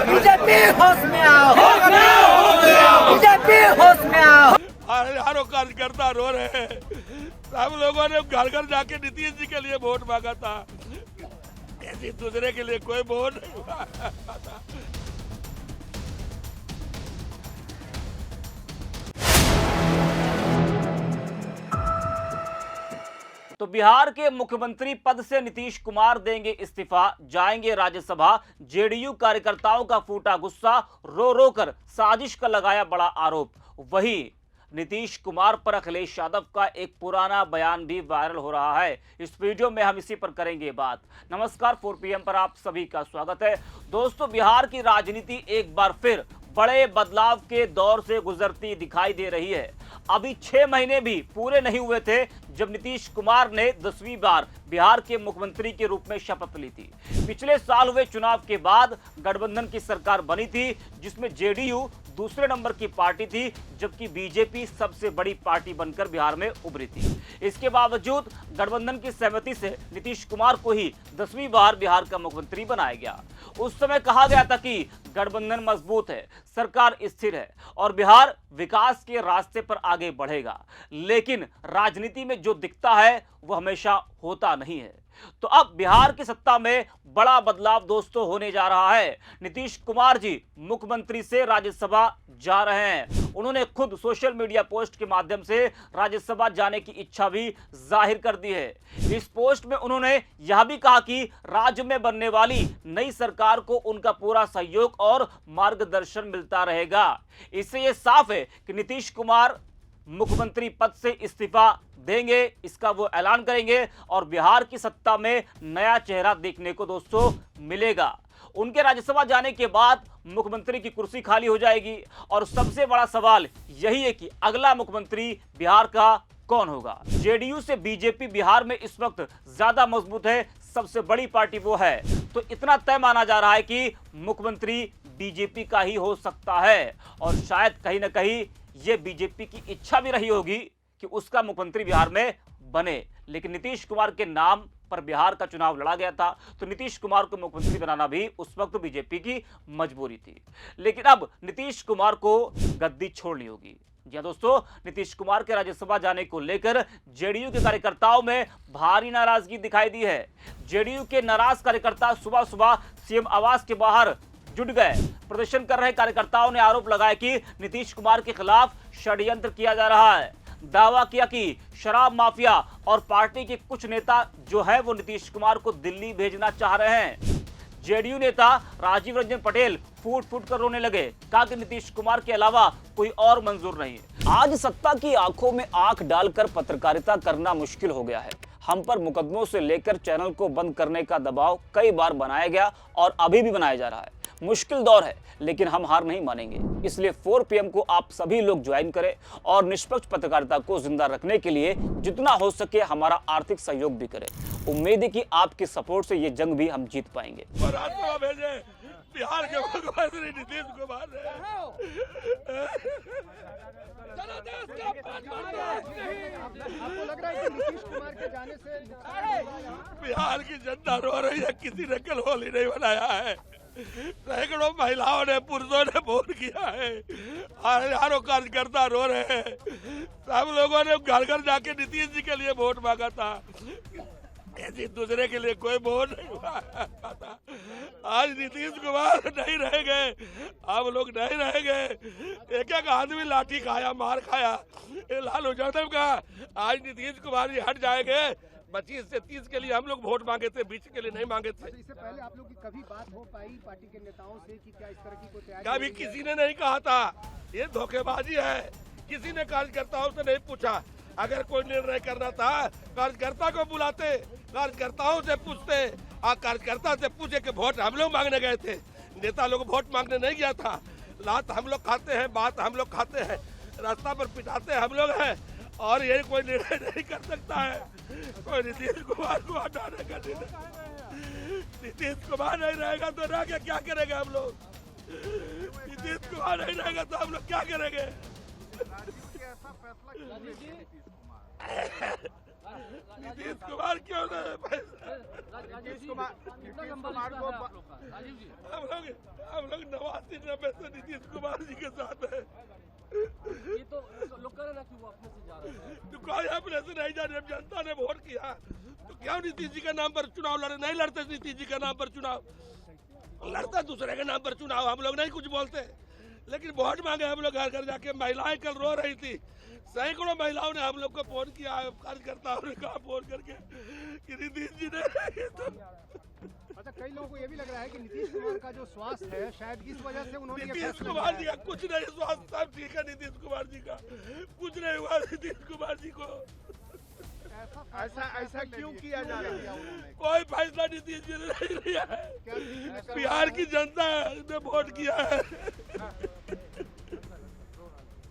BJP होश में आओ, बीजेपी होश में आओ। हजारों कार्यकर्ता रो रहे हैं। सब लोगों ने घर घर जाके नीतीश जी के लिए वोट मांगा था, किसी दूसरे के लिए कोई वोट नहीं मांगा था। तो बिहार के मुख्यमंत्री पद से नीतीश कुमार देंगे इस्तीफा, जाएंगे राज्यसभा। जेडीयू कार्यकर्ताओं का फूटा गुस्सा, रो रो कर साजिश का लगाया बड़ा आरोप। वही नीतीश कुमार पर अखिलेश यादव का एक पुराना बयान भी वायरल हो रहा है। इस वीडियो में हम इसी पर करेंगे बात। नमस्कार, 4 PM पर आप सभी का स्वागत है। दोस्तों, बिहार की राजनीति एक बार फिर बड़े बदलाव के दौर से गुजरती दिखाई दे रही है। अभी 6 महीने भी पूरे नहीं हुए थे जब नीतीश कुमार ने 10वीं बार बिहार के मुख्यमंत्री के रूप में शपथ ली थी। पिछले साल हुए चुनाव के बाद गठबंधन की सरकार बनी थी, जिसमें जेडीयू दूसरे नंबर की पार्टी थी, जबकि बीजेपी सबसे बड़ी पार्टी बनकर बिहार में उभरी थी। इसके बावजूद गठबंधन की सहमति से नीतीश कुमार को ही 10वीं बार बिहार का मुख्यमंत्री बनाया गया। उस समय कहा गया था कि गठबंधन मजबूत है, सरकार स्थिर है और बिहार विकास के रास्ते पर आगे बढ़ेगा। लेकिन राजनीति में जो दिखता है वो हमेशा होता नहीं है। तो अब बिहार की सत्ता में बड़ा बदलाव दोस्तों होने जा रहा है। नीतीश कुमार जी मुख्यमंत्री से राज्यसभा जा रहे हैं। उन्होंने खुद सोशल मीडिया पोस्ट के माध्यम से राज्यसभा जाने की इच्छा भी जाहिर कर दी है। इस पोस्ट में उन्होंने यह भी कहा कि राज्य में बनने वाली नई सरकार को उनका पूरा सहयोग और मार्गदर्शन मिलता रहेगा। इससे यह साफ है कि नीतीश कुमार मुख्यमंत्री पद से इस्तीफा देंगे, इसका वो ऐलान करेंगे और बिहार की सत्ता में नया चेहरा देखने को दोस्तों मिलेगा। उनके राज्यसभा जाने के बाद मुख्यमंत्री की कुर्सी खाली हो जाएगी और सबसे बड़ा सवाल यही है कि अगला मुख्यमंत्री बिहार का कौन होगा। जेडीयू से बीजेपी बिहार में इस वक्त ज्यादा मजबूत है, सबसे बड़ी पार्टी वो है। तो इतना तय माना जा रहा है कि मुख्यमंत्री बीजेपी का ही हो सकता है और शायद कहीं ना कहीं ये बीजेपी की इच्छा भी रही होगी कि उसका मुख्यमंत्री बिहार में बने। लेकिन नीतीश कुमार के नाम पर बिहार का चुनाव लड़ा गया था, तो नीतीश कुमार को मुख्यमंत्री बनाना भी उस वक्त बीजेपी की मजबूरी थी। लेकिन अब नीतीश कुमार को गद्दी छोड़नी होगी। जी दोस्तों, नीतीश कुमार के राज्यसभा जाने को लेकर जेडीयू के कार्यकर्ताओं में भारी नाराजगी दिखाई दी है। जेडीयू के नाराज कार्यकर्ता सुबह सुबह सीएम आवास के बाहर जुट गए। प्रदर्शन कर रहे कार्यकर्ताओं ने आरोप लगाया कि नीतीश कुमार के खिलाफ षड्यंत्र किया जा रहा है। दावा किया कि शराब माफिया और पार्टी के कुछ नेता जो है वो नीतीश कुमार को दिल्ली भेजना चाह रहे हैं। जेडीयू नेता राजीव रंजन पटेल फूट फूट कर रोने लगे, कहा कि नीतीश कुमार के अलावा कोई और मंजूर नहीं है। आज सत्ता की आंखों में आंख डालकर पत्रकारिता करना मुश्किल हो गया है। हम पर मुकदमों से लेकर चैनल को बंद करने का दबाव कई बार बनाया गया और अभी भी बनाया जा रहा है। मुश्किल दौर है, लेकिन हम हार नहीं मानेंगे। इसलिए 4 PM को आप सभी लोग ज्वाइन करें और निष्पक्ष पत्रकारिता को जिंदा रखने के लिए जितना हो सके हमारा आर्थिक सहयोग भी करें। उम्मीद है कि आपके सपोर्ट से ये जंग भी हम जीत पाएंगे। बिहार के मुख्यमंत्री नीतीश कुमार आपको लग रहा है कि नीतीश कुमार के जाने से बिहार की जनता रो रही है, किसी ने कल होली नहीं बनाया है। सैकड़ों महिलाओं ने, पुरुषों ने वोट किया है, हजारों कार्यकर्ता रो रहे हैं। सब लोगों ने घर घर जाके नीतीश जी के लिए वोट मांगा था, किसी दूसरे के लिए कोई वोट नहीं मांगा था। आज नीतीश कुमार नहीं रहेंगे, हम लोग नहीं रहेंगे। एक एक आदमी लाठी खाया, मार खाया, लालू यादव का। आज नीतीश कुमार जी हट जाएंगे। 25 से 30 के लिए हम लोग वोट मांगे थे, 20 के लिए नहीं मांगे थे। इससे पहले आप लोग की कभी बात हो पाई पार्टी के नेताओं से कि क्या इस तरह की कोई तैयारी? कभी किसी ने नहीं कहा था, ये धोखेबाजी है। किसी ने कार्यकर्ताओं से नहीं पूछा। अगर कोई निर्णय करना था कार्यकर्ता को बुलाते, कार्यकर्ताओं से पूछते, और कार्यकर्ता से पूछे कि वोट हम लोग मांगने गए थे, नेता लोग वोट मांगने नहीं गया था। लात हम लोग खाते हैं, बात हम लोग खाते हैं, रास्ता पर पिटाते हम लोग हैं और ये कोई निर्णय नहीं कर सकता है। कोई नीतीश कुमार को हटाने का निर्णय, नीतीश कुमार नहीं रहेगा तो रह के क्या करेंगे हम लोग? नीतीश कुमार नहीं रहेगा तो हम लोग क्या करेंगे? नीतीश कुमार क्यों नहीं पैसा? नीतीश कुमार को हम लोग 89-90 से नीतीश कुमार जी के साथ है। ये तो लोग कह रहे हैं कि वो अपने से जा रहे हैं। तो कोई अपने से नहीं जाने, जनता ने वोट किया तो क्यों नीतीश जी के नाम पर चुनाव लड़े? नहीं लड़ते नीतीश जी के नाम पर चुनाव, लड़ता दूसरे के नाम पर चुनाव। हम लोग नहीं कुछ बोलते, लेकिन वोट मांगे हम लोग घर घर जाके। महिलाएं कल रो रही थी, सैकड़ों महिलाओं ने हम लोग को फोन किया, कार्यकर्ताओं ने कहा फोन करके कि नीतीश जी ने अच्छा, कई लोगों को ये भी लग रहा है कि नीतीश कुमार का जो स्वास्थ्य है शायद इस वजह से उन्होंने ये नीतीश फैसला कुमार लिया जी है। का कुछ नहीं, स्वास्थ्य सब ठीक है। नीतीश कुमार जी का कुछ नहीं हुआ। नीतीश कुमार जी को ऐसा क्यों किया जा रहा है? कोई फैसला नीतीश जी ने नहीं लिया है। बिहार की जनता ने वोट किया है।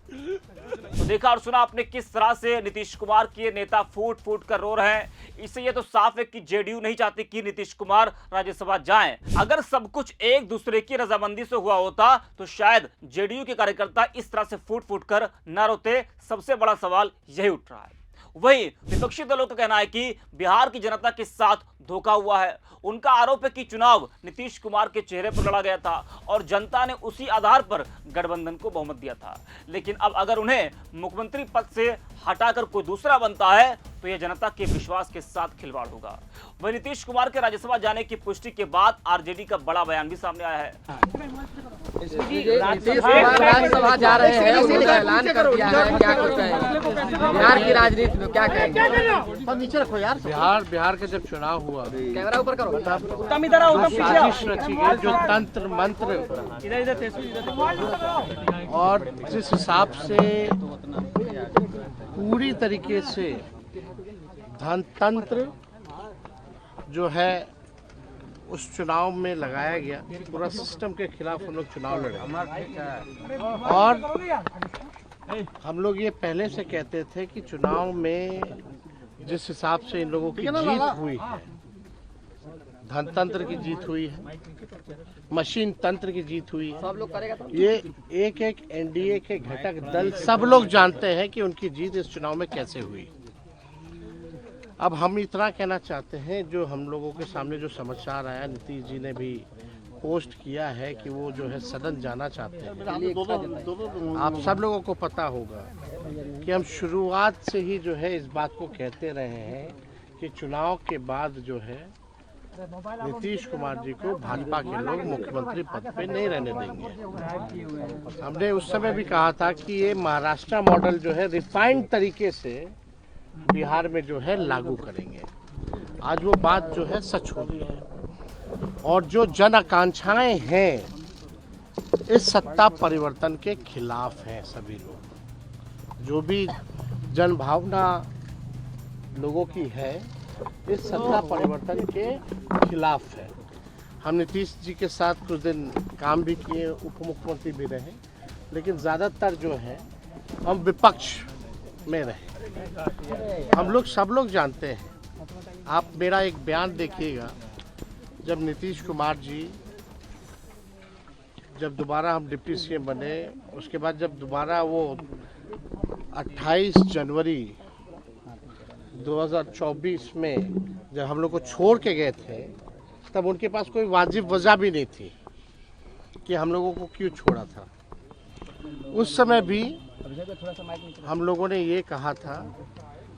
तो देखा और सुना आपने किस तरह से नीतीश कुमार के नेता फूट फूट कर रो रहे हैं। इससे ये तो साफ है कि जेडीयू नहीं चाहती कि नीतीश कुमार राज्यसभा जाएं। अगर सब कुछ एक दूसरे की रजामंदी से हुआ होता तो शायद जेडीयू के कार्यकर्ता इस तरह से फूट फूट कर न रोते। सबसे बड़ा सवाल यही उठ रहा है। वहीं विपक्षी दलों का कहना है कि बिहार की जनता के साथ धोखा हुआ है। उनका आरोप है कि चुनाव नीतीश कुमार के चेहरे पर लड़ा गया था और जनता ने उसी आधार पर गठबंधन को बहुमत दिया था। लेकिन अब अगर उन्हें मुख्यमंत्री पद से हटाकर कोई दूसरा बनता है तो यह जनता के विश्वास के साथ खिलवाड़ होगा। वहीं नीतीश कुमार के राज्यसभा जाने की पुष्टि के बाद आरजेडी का बड़ा बयान भी सामने आया है। नीतीश कुमार राज्यसभा जा रहे हैं, उन्होंने ऐलान कर दिया है। क्या कुछ कहेंगे बिहार की राजनीति में, क्या कहेंगे? नीचे रखो यार। बिहार का जब चुनाव हुआ, कैमरा ऊपर करो। साजिश रची गई जो तंत्र मंत्र और जिस हिसाब से पूरी तरीके से धन तंत्र जो है उस चुनाव में लगाया गया, पूरा सिस्टम के खिलाफ हम लोग चुनाव लड़े। और हम लोग ये पहले से कहते थे कि चुनाव में जिस हिसाब से इन लोगों की जीत हुई है, धनतंत्र की जीत हुई है, मशीन तंत्र की जीत हुई है, सब लोग करेगा तो ये एक एक एनडीए के घटक दल सब लोग जानते हैं कि उनकी जीत इस चुनाव में कैसे हुई। अब हम इतना कहना चाहते हैं, जो हम लोगों के सामने जो समाचार आया, नीतीश जी ने भी पोस्ट किया है कि वो जो है सदन जाना चाहते हैं। आप सब लोगों को पता होगा कि हम शुरुआत से ही जो है इस बात को कहते रहे हैं कि चुनाव के बाद जो है नीतीश कुमार जी को भाजपा के लोग मुख्यमंत्री पद पे नहीं रहने देंगे। हमने उस समय भी कहा था कि ये महाराष्ट्र मॉडल जो है रिफाइंड तरीके से बिहार में जो है लागू करेंगे। आज वो बात जो है सच हो रही है और जो जन आकांक्षाएं हैं इस सत्ता परिवर्तन के खिलाफ हैं। सभी लोग जो भी जन भावना लोगों की है इस सत्ता परिवर्तन के खिलाफ है। हम नीतीश जी के साथ कुछ दिन काम भी किए, उप मुख्यमंत्री भी रहे, लेकिन ज़्यादातर जो है हम विपक्ष में रहे। हम लोग सब लोग जानते हैं। आप मेरा एक बयान देखिएगा, जब नीतीश कुमार जी जब दोबारा हम डिप्टी सीएम बने, उसके बाद जब दोबारा वो 28 जनवरी 2024 में जब हम लोग को छोड़ के गए थे, तब उनके पास कोई वाजिब वजह भी नहीं थी कि हम लोगों को क्यों छोड़ा था। उस समय भी हम लोगों ने ये कहा था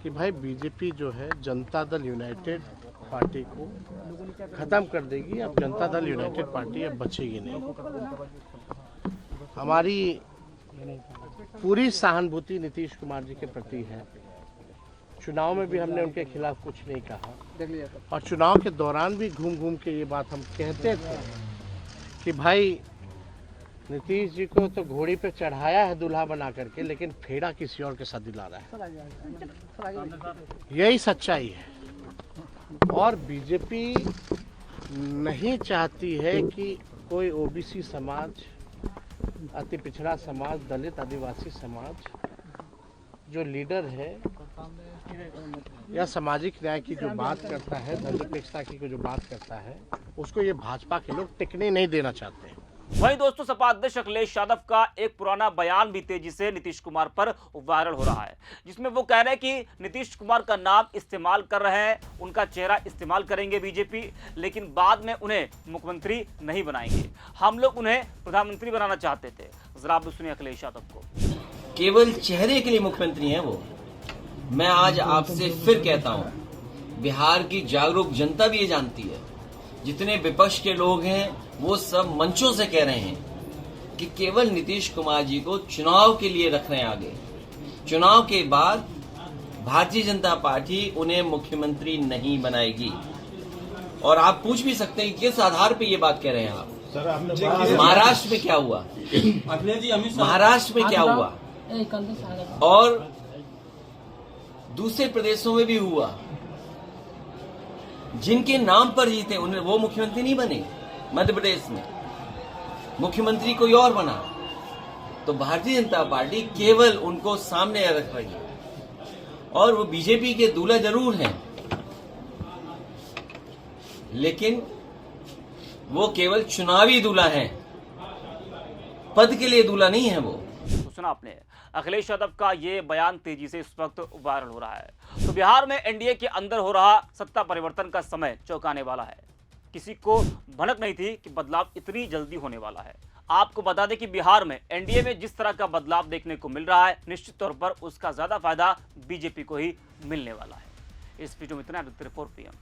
कि भाई बीजेपी जो है जनता दल यूनाइटेड पार्टी को ख़त्म कर देगी, अब जनता दल यूनाइटेड पार्टी अब बचेगी नहीं। हमारी पूरी सहानुभूति नीतीश कुमार जी के प्रति है। चुनाव में भी हमने उनके खिलाफ कुछ नहीं कहा और चुनाव के दौरान भी घूम घूम के ये बात हम कहते थे कि भाई नीतीश जी को तो घोड़ी पे चढ़ाया है दूल्हा बना करके, लेकिन फेरा किसी और के साथ दिला रहा है। यही सच्चाई है। और बीजेपी नहीं चाहती है कि कोई ओबीसी समाज, अति पिछड़ा समाज, दलित आदिवासी समाज जो लीडर है या सामाजिक न्याय की जो बात करता है, धर्मनिरपेक्षता की जो बात करता है, उसको ये भाजपा के लोग टिकने नहीं देना चाहते हैं। वहीं दोस्तों सपा अध्यक्ष अखिलेश यादव का एक पुराना बयान भी तेजी से नीतीश कुमार पर वायरल हो रहा है, जिसमें वो कह रहे हैं कि नीतीश कुमार का नाम इस्तेमाल कर रहे हैं, उनका चेहरा इस्तेमाल करेंगे बीजेपी, लेकिन बाद में उन्हें मुख्यमंत्री नहीं बनाएंगे। हम लोग उन्हें प्रधानमंत्री बनाना चाहते थे। जरा आप सुनिए अखिलेश यादव को। केवल चेहरे के लिए मुख्यमंत्री हैं वो। मैं आज आपसे फिर कहता हूं, बिहार की जागरूक जनता भी ये जानती है, जितने विपक्ष के लोग हैं वो सब मंचों से कह रहे हैं कि केवल नीतीश कुमार जी को चुनाव के लिए रख रहे हैं आगे। चुनाव के बाद भारतीय जनता पार्टी उन्हें मुख्यमंत्री नहीं बनाएगी। और आप पूछ भी सकते हैं कि किस आधार पे ये बात कह रहे हैं आप। महाराष्ट्र में क्या हुआ, महाराष्ट्र में क्या हुआ और दूसरे प्रदेशों में भी हुआ। जिनके नाम पर जीते उन्हें वो मुख्यमंत्री नहीं बने। मध्य प्रदेश में मुख्यमंत्री कोई और बना, तो भारतीय जनता पार्टी केवल उनको सामने रख रही है। और वो बीजेपी के दूल्हा जरूर हैं, लेकिन वो केवल चुनावी दूल्हा हैं, पद के लिए दूल्हा नहीं है वो। तो सुना आपने अखिलेश यादव का ये बयान तेजी से इस वक्त वायरल हो रहा है। तो बिहार में एनडीए के अंदर हो रहा सत्ता परिवर्तन का समय चौंकाने वाला है। किसी को भनक नहीं थी कि बदलाव इतनी जल्दी होने वाला है। आपको बता दें कि बिहार में एनडीए में जिस तरह का बदलाव देखने को मिल रहा है, निश्चित तौर पर उसका ज्यादा फायदा बीजेपी को ही मिलने वाला है। इस वीडियो में इतना। Report PM।